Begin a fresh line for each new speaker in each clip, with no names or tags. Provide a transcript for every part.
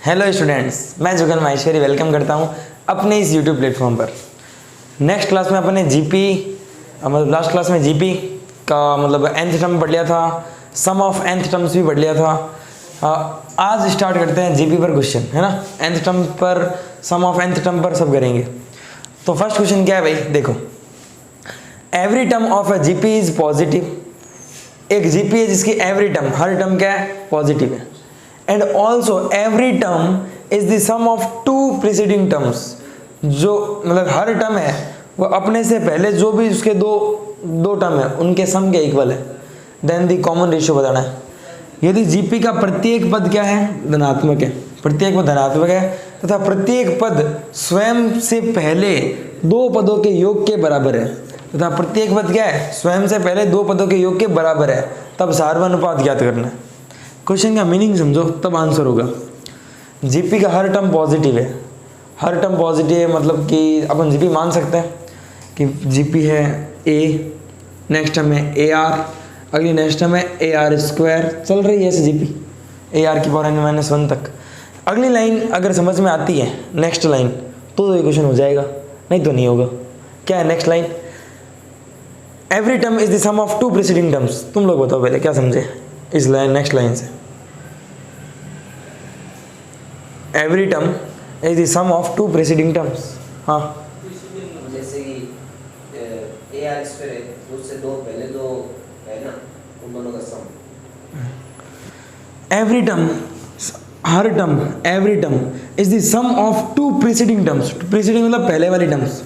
Hello students, मैं Jugan Maheshwari welcome करता हूं अपने इस यूट्यूब प्लेटफॉर्म पर। नेक्स्ट क्लास में अपने जीपी मतलब लास्ट क्लास में जीपी का मतलब nth टर्म पढ़ लिया था, सम ऑफ nth टर्म्स भी पढ़ लिया था। आज स्टार्ट करते हैं जीपी पर क्वेश्चन, है ना। nth टर्म पर, सम ऑफ nth टर्म पर सब करेंगे। तो फर्स्ट क्वेश्चन क्या है भाई, देखो। Every term of a GP is positive. एक जीपी है जिसकी एवरी टर्म, हर टर्म क्या है, पॉजिटिव है। And also every term is the sum of two preceding terms. जो मतलब हर टर्म है वो अपने से पहले जो भी उसके दो टर्म है उनके सम के इक्वल है। देन द कॉमन रेशियो बताना है। यदि जीपी का प्रत्येक पद क्या है, धनात्मक है, प्रत्येक पद धनात्मक है तथा प्रत्येक पद स्वयं से पहले दो पदों के योग के बराबर है, तथा प्रत्येक पद क्या है, स्वयं से पहले दो पदों के योग के बराबर है, तब सार्वनुपात ज्ञात करना है। क्वेश्चन का मीनिंग समझो तब आंसर होगा। जीपी का हर टर्म पॉजिटिव है, हर टर्म पॉजिटिव है मतलब कि अपन जीपी मान सकते हैं कि जीपी है ए, नेक्स्ट टर्म है ए आर, अगली नेक्स्ट टर्म है ए आर स्क्वायर। चल रही है ऐसे जीपी ए आर की पावर n-1 तक। अगली लाइन अगर समझ में आती है, नेक्स्ट लाइन, तो ये क्वेश्चन हो जाएगा, नहीं तो नहीं होगा। क्या है next line? Every term is the sum of two preceding terms. तुम लोग बताओ पहले क्या समझे इस लाइन, नेक्स्ट लाइन से। Every term is the sum of two preceding terms. हाँ,
जैसे कि ए आर स्क्वायर है, उससे दो पहले दो है ना, उन दोनों का सम।
एवरी टर्म, हर टर्म, every term is the sum of two preceding terms. Preceding मतलब पहले वाली टर्म्स।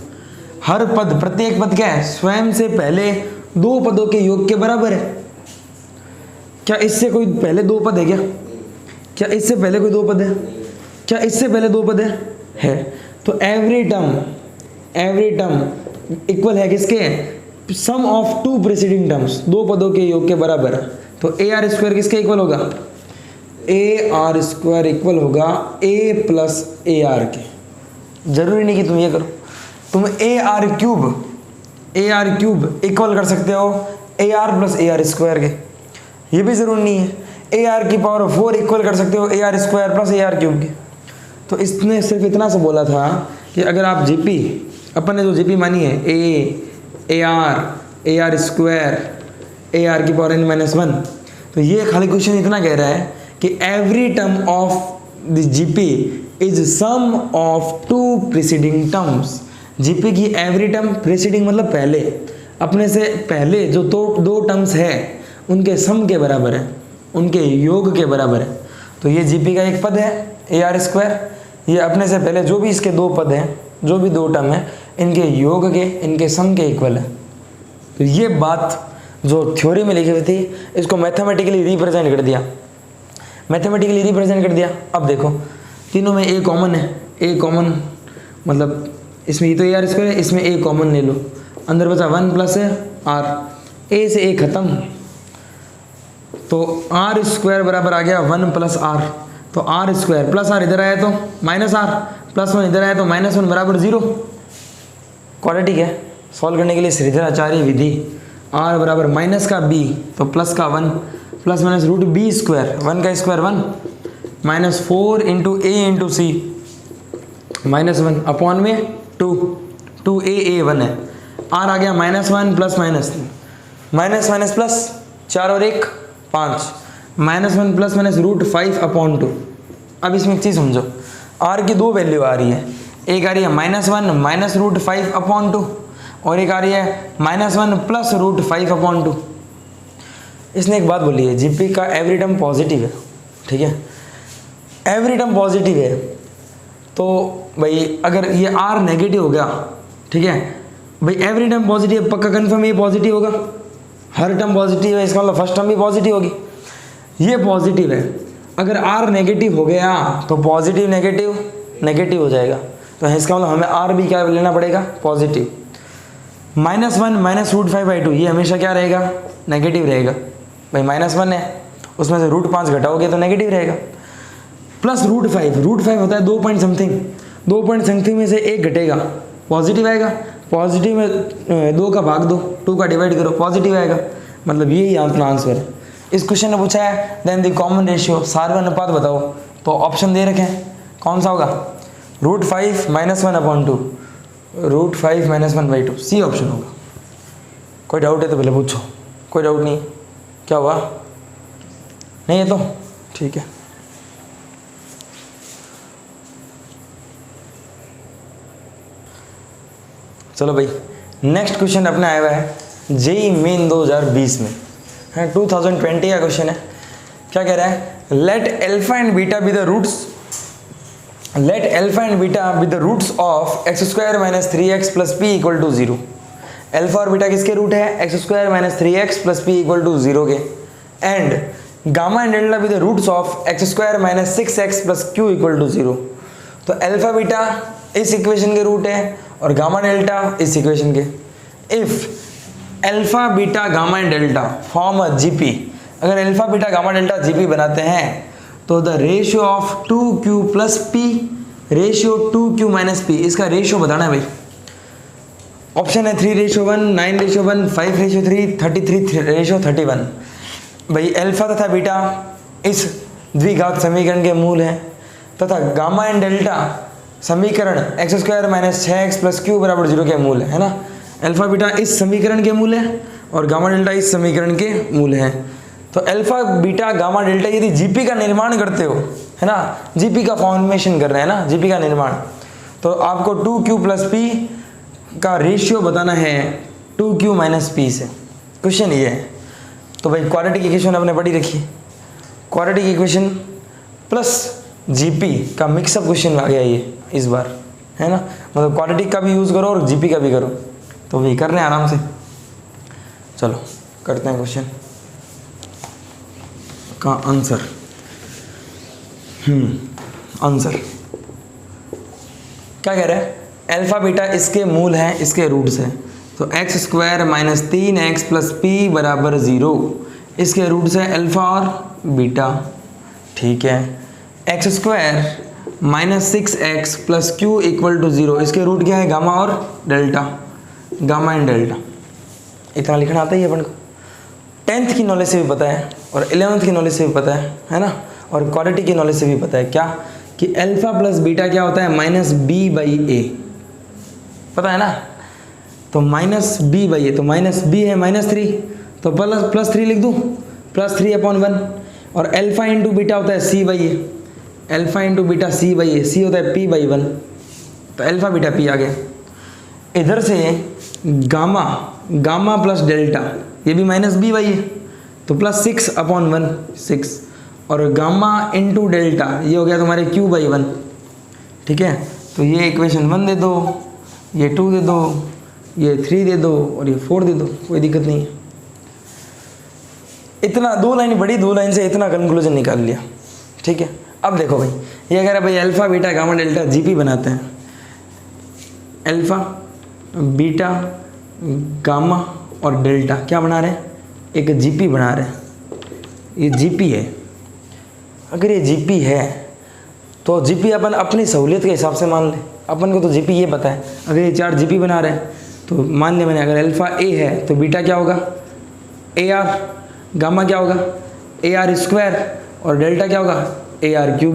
हर पद, प्रत्येक पद क्या है, स्वयं से पहले दो पदों के योग के बराबर है। क्या इससे कोई पहले दो पद है? क्या इससे पहले कोई दो पद है? क्या इससे पहले दो पद है? तो एवरी टर्म इक्वल है किसके, सम ऑफ टू प्रीसीडिंग टर्म्स, दो पदों के योग के बराबर है। तो ए आर स्क्वायर किसके इक्वल होगा? ए आर स्क्वायर इक्वल होगा ए प्लस ए आर के। जरूरी नहीं कि तुम ये करो, तुम ए आर क्यूब इक्वल कर सकते हो A R plus A R square के, ये भी जरूरी नहीं है। ए आर की पावर 4 इक्वल कर सकते हो A R square plus A R cube के। तो इसने सिर्फ इतना सा बोला था कि अगर आप जीपी, अपन ने जो जीपी मानी है A R square, A R की पावर n-1, तो ये खाली क्वेश्चन इतना कह रहा है कि every term of the GP is sum of two preceding terms. GP की एवरी टर्म, प्रीसीडिंग मतलब पहले, अपने से पहले जो दो टर्म्स है उनके सम के बराबर है, उनके योग के बराबर है। तो ये जीपी का एक पद है ए आर स्क्वायर, ये अपने से पहले जो भी इसके दो पद हैं, जो भी दो टर्म है, इनके योग के, इनके सम के इक्वल है। तो ये बात जो थ्योरी में लिखी हुई थी, इसको मैथमेटिकली रिप्रेजेंट कर दिया, मैथमेटिकली रिप्रेजेंट कर दिया। अब देखो तीनों में ए कॉमन है, ए कॉमन मतलब इसमें ये तो ए आर स्क्वायर है, इसमें ए कॉमन ले लो, अंदर बचा 1 प्लस आर, ए से ए खत्म, तो आर स्क्वायर बराबर आ गया 1 प्लस आर। तो आर स्क्वायर प्लस आर इधर आया तो माइनस आर, प्लस 1 इधर आया तो -1 बराबर 0। क्वाड्रेटिक है, सॉल्व करने के लिए श्रीधराचार्य विधि। आर बराबर माइनस का बी तो प्लस का 1, plus minus root B square, 1 का square 1, -4 into A into C, -1 upon में 2 ए 1 है। आर आ गया -1 प्लस माइनस प्लस 4 और 1 5, -1 प्लस माइनस रूट 5 अपॉन 2। अब इसमें एक चीज़ समझो, आर की दो वैल्यू आ रही है, एक आ रही है -1 माइनस रूट 5 अपॉन 2, और एक आ रही है -1 प्लस रूट 5 अपॉन 2। इसने एक बात बोली है, जीपी का एवरी टर्म पॉजिटिव है, ठीक है, एवरी टर्म पॉजिटिव है। तो भाई अगर ये आर नेगेटिव हो गया, ठीक है भाई, एवरी टर्म पॉजिटिव, पक्का कंफर्म ये पॉजिटिव होगा, हर टर्म पॉजिटिव है, इसका मतलब फर्स्ट टर्म भी पॉजिटिव होगी। ये पॉजिटिव है, अगर आर नेगेटिव हो गया तो पॉजिटिव नेगेटिव हो जाएगा, तो इसका मतलब हमें आर भी क्या लेना पड़ेगा, पॉजिटिव। -1 माइनस रूट 5/2 ये हमेशा क्या रहेगा, नेगेटिव रहेगा भाई, -1 है उसमें से रूट 5 घटाओगे तो नेगेटिव रहेगा, प्लस रूट 5 होता है 2 पॉइंट समथिंग में से 1 घटेगा, पॉजिटिव आएगा। पॉजिटिव में 2 का भाग दो, 2 का डिवाइड करो, पॉजिटिव आएगा, मतलब यही अपना आंसर है। इस क्वेश्चन ने पूछा है देन द कॉमन रेशियो, सार्वनुपात बताओ तो ऑप्शन दे रखे हैं, कौन सा होगा? √5 - 1/2, √5 - 1/2, सी ऑप्शन होगा। कोई डाउट है तो पहले पूछो, कोई डाउट नहीं? क्या हुआ? नहीं है तो ठीक है। चलो भाई, नेक्स्ट क्वेश्चन अपने आया हुआ है जेई मेन 2020 में है, 2020 का क्वेश्चन है। क्या कह रहा है? Let alpha and beta be the roots, let alpha and beta be the roots of x² - 3x + p = 0। Alpha और बीटा किसके रूट है? x² - 3x + p = 0 के। And gamma and delta be the roots of x² - 6x + q = 0। तो alpha beta इस equation के root है और gamma delta इस इक्वेशन के। If alpha beta gamma and delta form a GP, अगर alpha beta gamma delta GP बनाते हैं तो the ratio of 2q + p, ratio 2q - p, इसका रेशियो बताना है भाई। ऑप्शन है 3:1, 9:1, 5:3, 33:31। भाई अल्फा तथा बीटा इस द्विघात समीकरण के मूल हैं तथा गामा एंड डेल्टा समीकरण x² - 6x + q = 0 के मूल है ना। अल्फा बीटा इस समीकरण के मूल है और गामा डेल्टा इस समीकरण के मूल हैं। तो अल्फा बीटा गामा डेल्टा यदि जीपी का निर्माण करते हो, है ना, जीपी का फॉर्मेशन कर रहे हैं ना, जीपी का निर्माण, तो आपको 2q + p का रेशियो बताना है 2q - p से। क्वेश्चन ये है। तो भाई क्वाड्रेटिक इक्वेशन आपने पढ़ी रखी, क्वाड्रेटिक इक्वेशन प्लस जीपी का मिक्सअप क्वेश्चन आ गया ये इस बार, है ना। मतलब क्वाड्रेटिक का भी यूज़ करो और जीपी का भी करो, तो वही कर रहे हैं आराम से। चलो करते हैं क्वेश्चन का आंसर। आंसर क्या कह रहा है? अल्फा बीटा इसके मूल हैं, इसके रूट्स हैं। तो x² - 3x + p = 0, इसके रूट्स हैं अल्फा और बीटा, ठीक है। x² - 6x + q = 0, इसके रूट क्या है? गामा और डेल्टा, गामा एंड डेल्टा। इतना लिखना आता ही है अपन को, 10th की नॉलेज से भी पता है और 11th की नॉलेज से भी पता है ना, और क्वाड्रेटिक की नॉलेज से भी पता है क्या कि अल्फा प्लस बीटा क्या होता है? -b/a, पता है ना। तो -b/a, तो -b है -3, तो +3 लिख दूँ, +3/1। और अल्फा इंटू बीटा होता है c/a, alpha into beta c/a, c होता है p/1, तो अल्फा बीटा p आ गया। इधर से गामा प्लस डेल्टा, ये भी -b/a, तो +6/1, 6, और गामा इंटू डेल्टा ये हो गया तुम्हारे q/1, ठीक है। तो ये इक्वेशन 1 दे दो, ये 2 दे दो, ये 3 दे दो और ये 4 दे दो, कोई दिक्कत नहीं है। इतना 2 लाइन बड़ी, 2 लाइन से इतना कंक्लूजन निकाल लिया, ठीक है। अब देखो भाई, ये अगर भाई alpha beta gamma delta GP बनाते हैं, अल्फा बीटा गामा और डेल्टा क्या बना रहे हैं? एक जीपी बना रहे हैं। ये जीपी है, अगर ये जीपी है तो जीपी अपन अपनी सहूलियत के हिसाब से मान ले, अपन को तो जीपी ये पता है। अगर ये 4 जीपी बना रहे हैं तो मान लिया मैंने, अगर अल्फा ए है तो बीटा क्या होगा? AR, गामा क्या होगा? AR² और डेल्टा क्या होगा? AR3।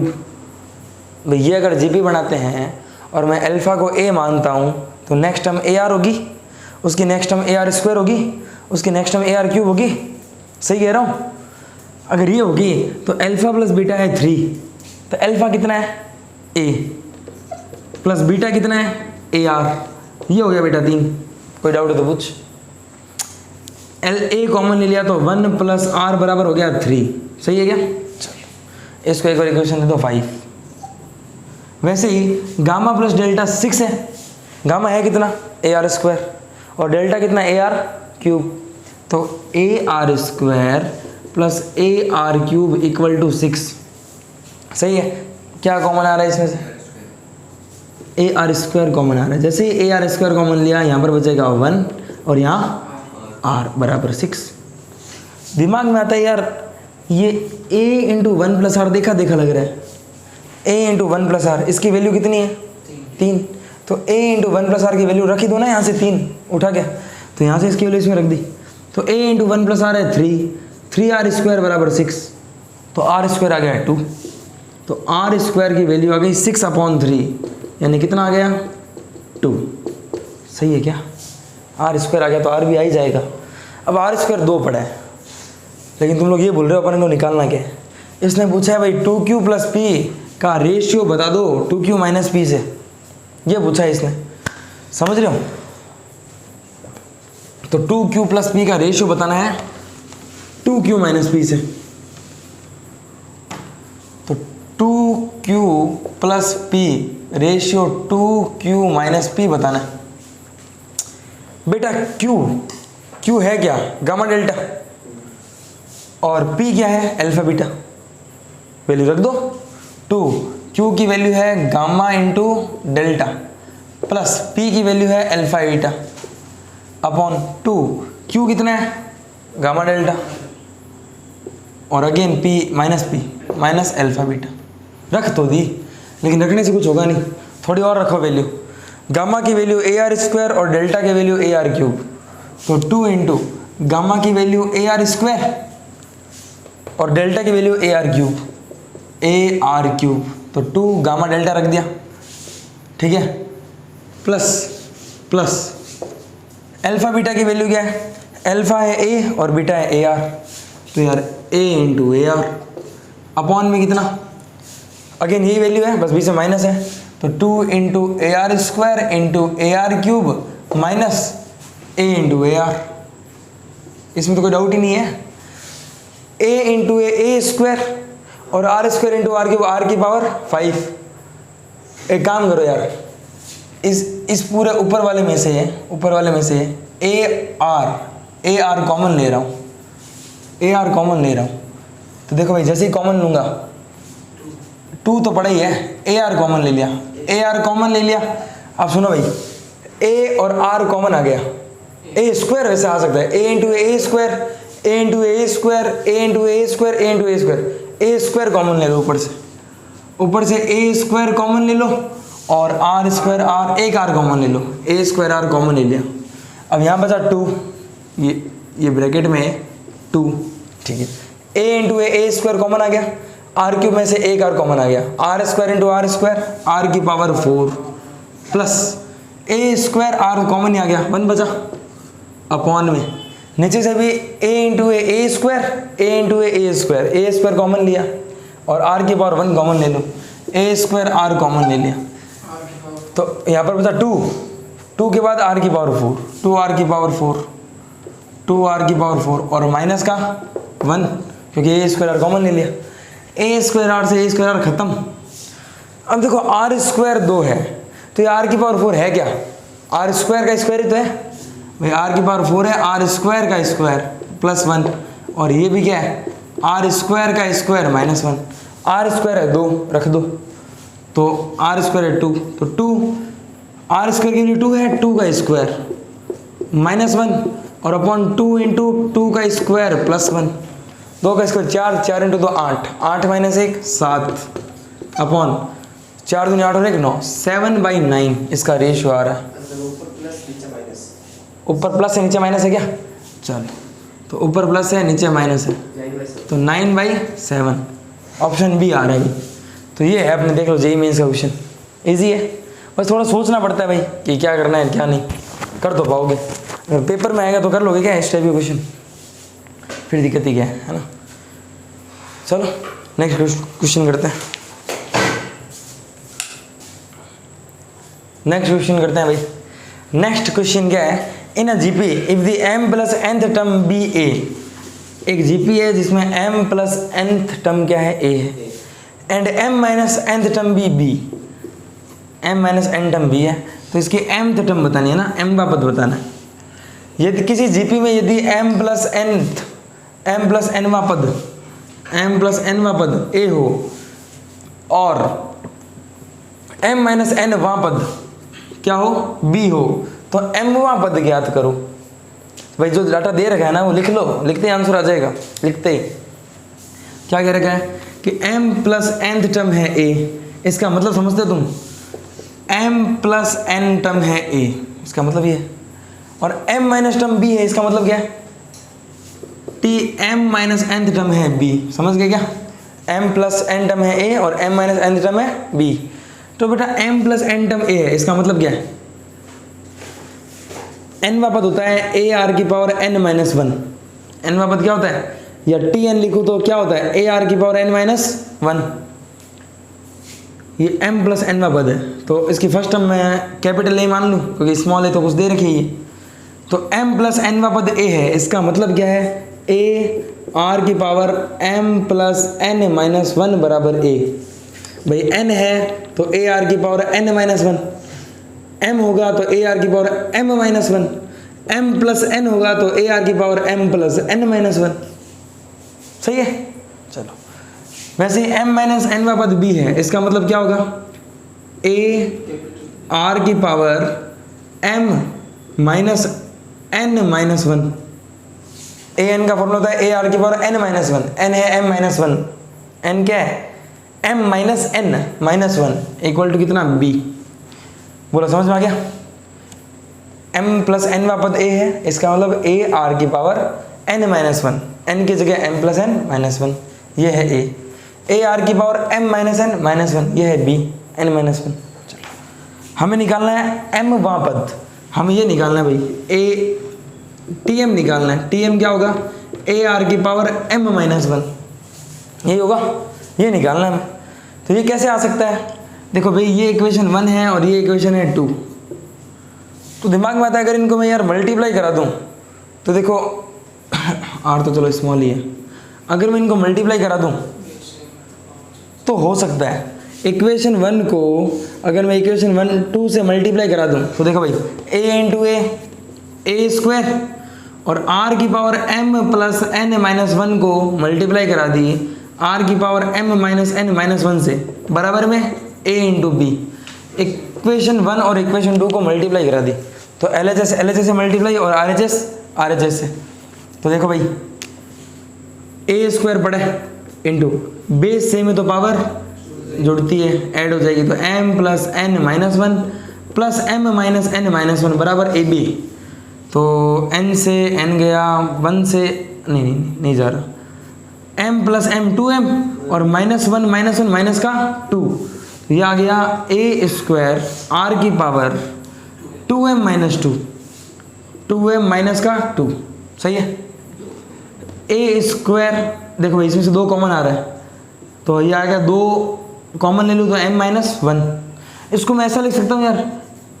भाई ये अगर जीपी बनाते हैं और मैं अल्फा को A मानता हूँ तो नेक्स्ट टर्म AR होगी, उसकी नेक्स्ट टर्म AR² होगी, उसकी नेक्स्ट टर्म AR3 होगी, सही कह रहा हूँ। अगर ये होगी तो अल्फा प्लस बीटा है 3, तो अल्फा कितना है? A प्लस बीटा कितना है? AR, ये हो गया बेटा 3। कोई डाउट है तो पूछ। A कॉमन ले लिया तो 1 + R बराबर हो गया 3, सही है क्या? चलो इसको एक बार इक्वेशन दे दो 5। वैसे ही गामा प्लस डेल्टा 6 है, गामा है कितना? AR² और डेल्टा कितना? AR3, तो AR² + AR3 = 6, सही है। क्या कॉमन आ रहा है इसमें से? AR² कॉमन आ रहा है। जैसे ही AR² कॉमन लिया, यहाँ पर बचेगा 1 और यहाँ R बराबर 6। दिमाग में आता है यार, ये A × 1 + R देखा लग रहा है। A × 1 + R, इसकी वैल्यू कितनी है? 3। तो A × 1 + R की वैल्यू रखी दो ना यहाँ से, 3 उठा के, तो यहाँ से इसकी वैल्यू इसमें रख दी। तो A × 1 + R है 3, 3R² बराबर 6, तो R² आ गया 2। तो आर स्क्वायर की वैल्यू आ गई 6/3, यानी कितना आ गया 2। सही है क्या? आर स्क्वायर आ गया तो आर भी आ ही जाएगा। अब आर स्क्वायर 2 पड़ा है, लेकिन तुम लोग ये बोल रहे हो अपन को निकालना क्या है। इसने पूछा है भाई 2q प्लस पी का रेशियो बता दो 2q माइनस पी से, ये पूछा है इसने, समझ रहे हो। तो 2q प्लस पी का रेशियो बताना है 2q माइनस पी से। तो 2q plus P ratio 2q minus P बताना है। बेटा q है क्या? गामा डेल्टा, और p क्या है? Alpha beta. वैल्यू रख दो 2, q की वैल्यू है gamma into delta, plus p की वैल्यू है अल्फा बीटा अपॉन 2, q कितना है? गामा डेल्टा, और again p minus alpha beta. रख तो दी, लेकिन रखने से कुछ होगा नहीं, थोड़ी और रखो वैल्यू। गामा की वैल्यू AR स्क्वायर और डेल्टा की वैल्यू AR क्यूब, तो 2 इंटू गामा की वैल्यू AR स्क्वायर और डेल्टा की वैल्यू AR क्यूब, तो 2 गामा डेल्टा रख दिया, ठीक है, प्लस अल्फा बीटा की वैल्यू क्या है? अल्फा है A और बीटा है AR, तो यार A इंटू AR अपॉन में कितना, अगेन यही वैल्यू है, बस बीच में माइनस है, तो 2 into AR square into AR cube minus A into AR। इसमें तो कोई डाउट ही नहीं है। A इंटू A स्क्वायर और R square into R cube, R की पावर 5। एक काम करो यार, इस पूरे ऊपर वाले में से AR कॉमन ले रहा हूँ, AR कॉमन ले रहा हूँ। तो देखो भाई, जैसे ही कॉमन लूँगा 2 तो पड़ा ही है, AR कॉमन ले लिया, AR कॉमन ले लिया। अब सुनो भाई, A और R कॉमन आ गया, A स्क्वायर वैसे आ सकता है, A into A square, A into A square, A into A square, A into A square, A square common ले लो ऊपर से A स्क्वायर कॉमन ले लो, और R स्क्वायर R, एक R कॉमन ले लो, A स्क्वायर R कॉमन ले लिया। अब यहाँ बचा 2, ये ब्रैकेट में 2, ठीक है। A into A square common आ गया, R क्यूब में से एक R कॉमन आ गया, R square into R square, R की power 4 plus A square R common ही आ गया, 1 बचा अपॉन में, नीचे से भी A into A square, A into A square, A square common लिया और R की पावर 1 कॉमन ले लो, A स्क्वायर R कॉमन ले लिया, तो यहाँ पर बचा 2 के बाद R की पावर 4, 2R की पावर 4, 2R की पावर 4 और माइनस का 1, क्योंकि A स्क्वायर R कॉमन ले लिया, A स्क्वायर R से A स्क्वायर R खत्म। अब देखो R स्क्वायर 2 है, तो ये R की पावर 4 है क्या? R स्क्वायर का स्क्वायर ही तो है भाई, R की पावर 4 है, R स्क्वायर का स्क्वायर प्लस 1, और ये भी क्या है? R स्क्वायर का स्क्वायर माइनस 1, R स्क्वायर है 2, रख दो, तो R स्क्वायर है 2, तो 2 R स्क्वायर की वैल्यू 2 है, 2 का स्क्वायर माइनस 1 और अपॉन 2 इंटू 2 का स्क्वायर प्लस 1, 2 का स्क्वायर 4, 4 इंटू 2 8, 8 माइनस 1 7 अपॉन 4 दूनी 8 और 1 9, 7/9 इसका रेशियो आ रहा है। ऊपर प्लस है नीचे माइनस है क्या? चल, तो ऊपर प्लस है नीचे माइनस है, तो 9/7 ऑप्शन बी आ रहा है। तो ये है, आपने देख लो जेईई मेंस का क्वेश्चन, इजी है, बस थोड़ा सोचना पड़ता है भाई कि क्या करना है क्या नहीं, कर तो पाओगे, पेपर में आएगा तो कर लोगे क्या इस टाइप के क्वेश्चन, फिर दिक्कत ही क्या है ना। चलो नेक्स्ट क्वेश्चन करते हैं, भाई। नेक्स्ट क्वेश्चन क्या है? In a GP if the m plus nth term be a, एक जीपी है जिसमें m प्लस nth टर्म क्या है? a है, and m minus nth term be b, m minus n term b है, तो इसकी mth टर्म बतानी है ना, m का पद बताना है। यदि किसी जीपी में यदि m प्लस nवां पद a हो और m माइनस n वां पद क्या हो? b हो, तो mवां पद ज्ञात करो। भाई जो डाटा दे रखा है ना वो लिख लो, लिखते ही आंसर आ जाएगा, लिखते ही। क्या कह रखा है कि m प्लस nth टर्म है a, इसका मतलब समझते हो तुम, m प्लस n टर्म है a, इसका मतलब ये, और m माइनस टर्म b है, इसका मतलब क्या है? t m minus nth term है b, समझ गए क्या? m प्लस n टर्म है a और m माइनस n टर्म है b। तो बेटा m plus n term a है, इसका मतलब क्या है, n वापस होता है a r की पावर n माइनस 1। n वापस क्या होता है, या tn लिखूँ तो क्या होता है, a r की पावर n माइनस 1। ये m प्लस n वापस है, तो इसकी फर्स्ट टर्म मैं कैपिटल a मान लूँ क्योंकि स्मॉल है तो कुछ दे रखी है ये। तो m प्लस n वापस a है, इसका मतलब क्या है, a r की power m plus n minus 1 बराबर a। भाई n है तो a r की पावर n माइनस 1, m होगा तो a r की power m minus 1, m plus n होगा तो a r की power m plus n minus 1। सही है, चलो। वैसे ही m माइनस n वापस b है, इसका मतलब क्या होगा, a r की power m minus n minus 1। a n का फॉर्मूला होता है a r की पावर n माइनस 1, n है m माइनस 1, n क्या है m minus n minus 1 equal to कितना b। बोला समझ में आ गया, m प्लस n वापस a है, इसका मतलब a r की पावर n माइनस 1, n की जगह m प्लस n माइनस 1, ये है a r की power m minus n minus 1, ये है b n माइनस 1। चलो हमें निकालना है m वापस, हमें ये निकालना है भाई a tm निकालना है। tm क्या होगा, a r की पावर m माइनस 1, यही होगा, ये निकालना है हमें। तो ये कैसे आ सकता है, देखो भाई ये इक्वेशन 1 है और ये इक्वेशन है 2। तो दिमाग में आता है अगर इनको मैं यार मल्टीप्लाई करा दूं तो देखो r तो चलो स्मॉल ही है, अगर मैं इनको मल्टीप्लाई करा दूं तो हो सकता है इक्वेशन 1 को अगर मैं इक्वेशन 1 2 से मल्टीप्लाई करा दूं तो देखो भाई a इंटू ए स्क्वायर और r की power m plus n minus 1 को मल्टीप्लाई करा दिए r की power m minus n minus 1 से बराबर में a इंटू बी। इक्वेशन 1 और इक्वेशन 2 को मल्टीप्लाई करा दी तो LHS से मल्टीप्लाई और RHS से। तो देखो भाई a स्क्वायर पड़े इंटू बेस सेम है तो पावर जुड़ती है, ऐड हो जाएगी तो m plus n minus 1 plus m minus n minus 1 बराबर ab। तो n से n गया, 1 से नहीं जा रहा, m प्लस m 2m और माइनस 1 माइनस का 2, ये आ गया a स्क्वायर r की power 2m minus 2m minus का 2। सही है, a स्क्वायर देखो भाई इसमें से 2 कॉमन आ रहा है तो ये आ गया 2 कॉमन ले लूँ तो m माइनस 1। इसको मैं ऐसा लिख सकता हूँ यार,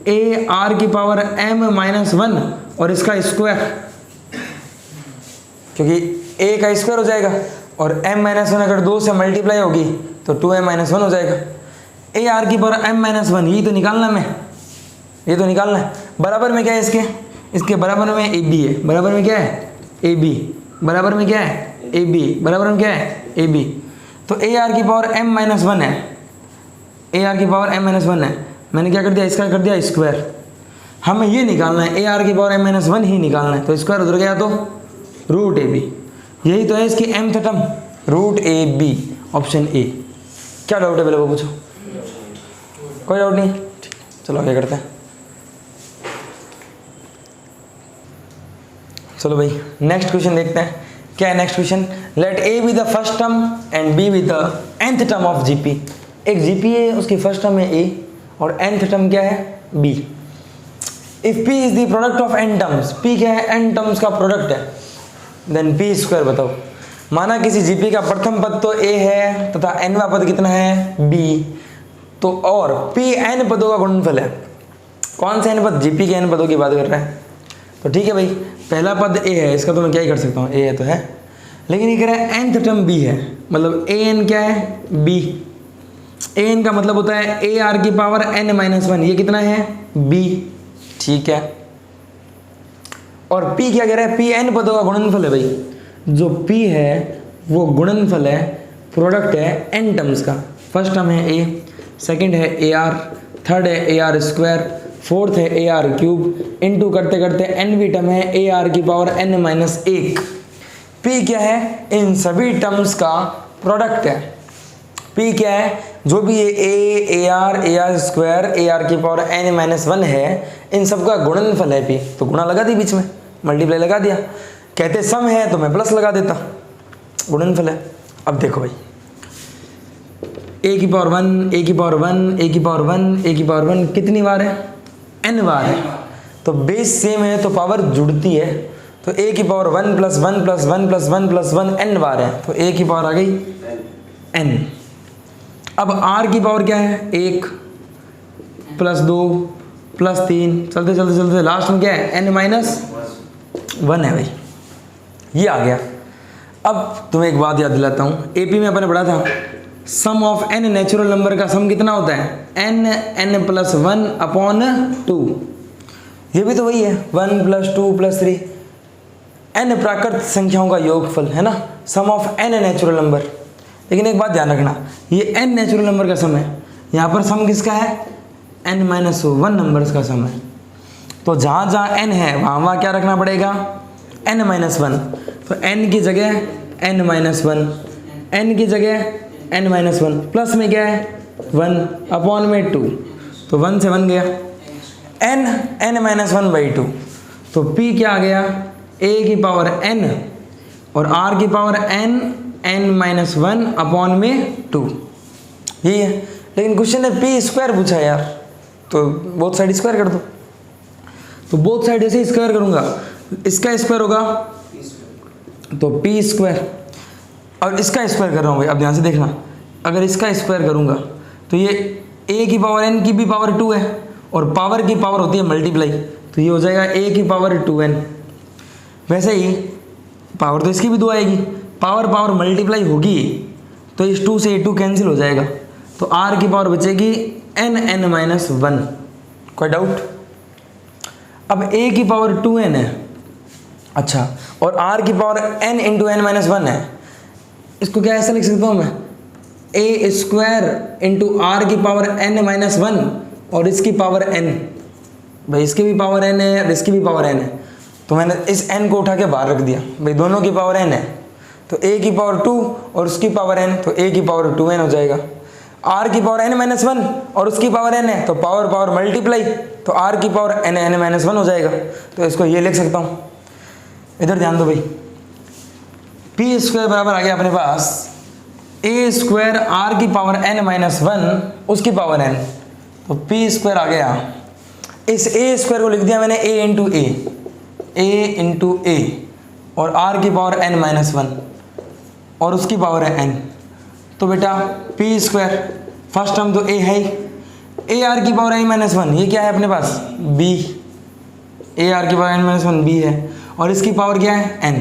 a r की पावर m माइनस 1 और इसका स्क्वायर, क्योंकि a का स्क्वायर हो जाएगा और m माइनस 1 अगर 2 से मल्टीप्लाई होगी तो 2m माइनस 1 हो जाएगा। a r की पावर m माइनस 1 ये तो निकालना मैं, ये तो निकालना है। बराबर में क्या है इसके बराबर में ab है, बराबर में क्या है ab, बराबर में क्या है ab, बराबर में क्या है ab। तो a r की पावर m माइनस 1 है, a r की पावर m माइनस 1 है, मैंने क्या कर दिया, इसका कर दिया स्क्वायर। हमें ये निकालना है a r की पावर m माइनस 1 ही निकालना है, तो स्क्वायर उधर गया तो रूट ab, यही तो है इसकी mth term root ab, option A. क्या डाउट है पहले वो पूछो, कोई डाउट नहीं, चलो क्या करते हैं। चलो भाई नेक्स्ट क्वेश्चन देखते हैं, क्या है next question. Let a be the first term and b be the nth term of gp। एक gp है, उसकी फर्स्ट टर्म है a और nth टर्म क्या है b। If p is the product of n terms, p क्या है n terms का प्रोडक्ट है, देन p स्क्वायर बताओ। माना किसी gp का प्रथम पद तो a है तथा nवां पद कितना है b, तो और p n पदों का गुणनफल है। कौन से n पद, gp के n पदों की बात कर रहे हैं। तो ठीक है भाई, पहला पद a है, इसका तो मैं क्या ही कर सकता हूँ, a है तो है, लेकिन ये कह रहा है nth टर्म b है, मतलब an क्या है b। an का मतलब होता है a r की पावर n माइनस 1, ये कितना है b, ठीक है। और p क्या कह रहा है, p n पदों का गुणनफल है भाई, जो p है वो गुणनफल है, प्रोडक्ट है n टर्म्स का। फर्स्ट टर्म है a, सेकंड है ar, थर्ड है ar स्क्वायर, फोर्थ है ar क्यूब, इनटू करते करते nवीं टर्म है ar की पावर n माइनस 1। p क्या है, इन सभी टर्म्स का प्रोडक्ट है। p क्या है, जो भी ये ar स्क्वायर ar की पावर n माइनस 1 है, इन सब का गुणनफल है p। तो गुणा लगा दी बीच में, मल्टीप्लाई लगा दिया, कहते सम है तो मैं प्लस लगा देता, गुणनफल है। अब देखो भाई ए की पावर 1, ए की पावर 1, ए की पावर 1, ए की पावर 1 कितनी बार है? n बार है। तो बेस सेम है तो पावर जुड़ती है, तो a की power 1 plus 1 plus 1 plus 1 plus 1 n बार है, तो a की पावर आ गई n। अब r की पावर क्या है? 1 प्लस 2 प्लस 3, चलते चलते चलते लास्ट में क्या है? n माइनस 1 है भाई, ये आ गया। अब तुम्हें एक बात याद दिलाता हूँ, एपी में अपने पढ़ा था सम ऑफ n नेचुरल नंबर का सम कितना होता है? n plus 1 upon 2। ये भी तो वही है, 1 प्लस 2 प्लस 3, n प्राकृत संख्याओं का योगफल है ना, सम ऑफ n नेचुरल नंबर। लेकिन एक बात ध्यान रखना, ये n नेचुरल नंबर का सम है, यहाँ पर सम किसका है? n माइनस 1 नंबर्स का सम है। तो जहाँ जहाँ n है वहाँ क्या रखना पड़ेगा? n minus 1। तो n की जगह n माइनस 1, n की जगह n माइनस 1, प्लस में क्या है? 1 अपॉन में 2, तो 1 से 1 गया, n माइनस 1 बाई 2। तो p क्या आ गया? a की पावर n और r की पावर n माइनस 1 अपॉन में 2, यही है। लेकिन क्वेश्चन ने p स्क्वायर पूछा यार, तो बोथ साइड स्क्वायर कर दो। तो बोथ साइड ऐसे स्क्वायर करूँगा, इसका स्क्वायर होगा तो p स्क्वायर, और इसका स्क्वायर कर रहा हूँ भाई, अब ध्यान से देखना, अगर इसका स्क्वायर करूँगा तो ये a की पावर n की भी पावर 2 है, और पावर की पावर होती है मल्टीप्लाई, तो ये हो जाएगा a की पावर 2n। वैसे ही पावर तो इसकी भी 2 आएगी, पावर पावर मल्टीप्लाई होगी तो इस 2 से 2 कैंसिल हो जाएगा, तो r की पावर बचेगी n माइनस 1। कोई डाउट? अब a की पावर 2n है, अच्छा, और r की power n into n minus 1 है। इसको क्या ऐसा लिख सकता हूँ मैं? a स्क्वायर इंटू r की पावर n माइनस 1 और इसकी पावर n, भाई इसकी भी पावर n है और इसकी भी पावर n है, तो मैंने इस n को उठा के बाहर रख दिया, भाई दोनों की पावर n है, तो a की पावर 2 और उसकी पावर n, तो a की पावर 2n हो जाएगा। r की पावर n माइनस 1 और उसकी पावर n है, तो पावर पावर मल्टीप्लाई, तो r की पावर n माइनस 1 हो जाएगा, तो इसको ये लिख सकता हूँ। इधर ध्यान दो भाई, p स्क्वायर बराबर आ गया अपने पास a स्क्वायर r की पावर n माइनस 1 उसकी पावर n, तो p स्क्वायर आ गया। इस a स्क्वायर को लिख दिया मैंने a इंटू a और r की पावर n माइनस 1 और उसकी पावर है n, तो बेटा p स्क्वायर फर्स्ट टर्म तो a है ही, a r की पावर n माइनस 1, ये क्या है अपने पास? b, a r की पावर n माइनस 1 b है, और इसकी पावर क्या है? n,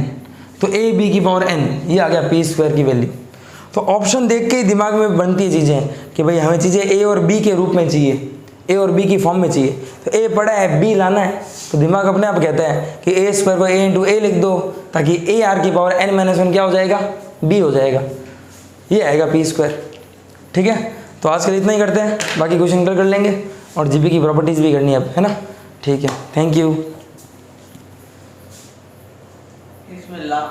तो a b की पावर n, ये आ गया p स्क्वायर की वैल्यू। तो ऑप्शन देख के ही दिमाग में बनती है चीज़ें कि भाई हमें चीज़ें a और b के रूप में चाहिए, a और b की फॉर्म में चाहिए, तो a पड़ा है b लाना है, तो दिमाग अपने आप कहता है कि a स्क्वायर को a इंटू a लिख दो, ताकि a r की पावर n माइनस 1 क्या हो जाएगा? b हो जाएगा, ये आएगा p स्क्वायर। ठीक है, तो आज के लिए इतना ही करते हैं, बाकी क्वेश्चन कर लेंगे और जीपी की प्रॉपर्टीज़ भी करनी है अब, है ना? ठीक है, थैंक यू।
बिस्मिल्लाह।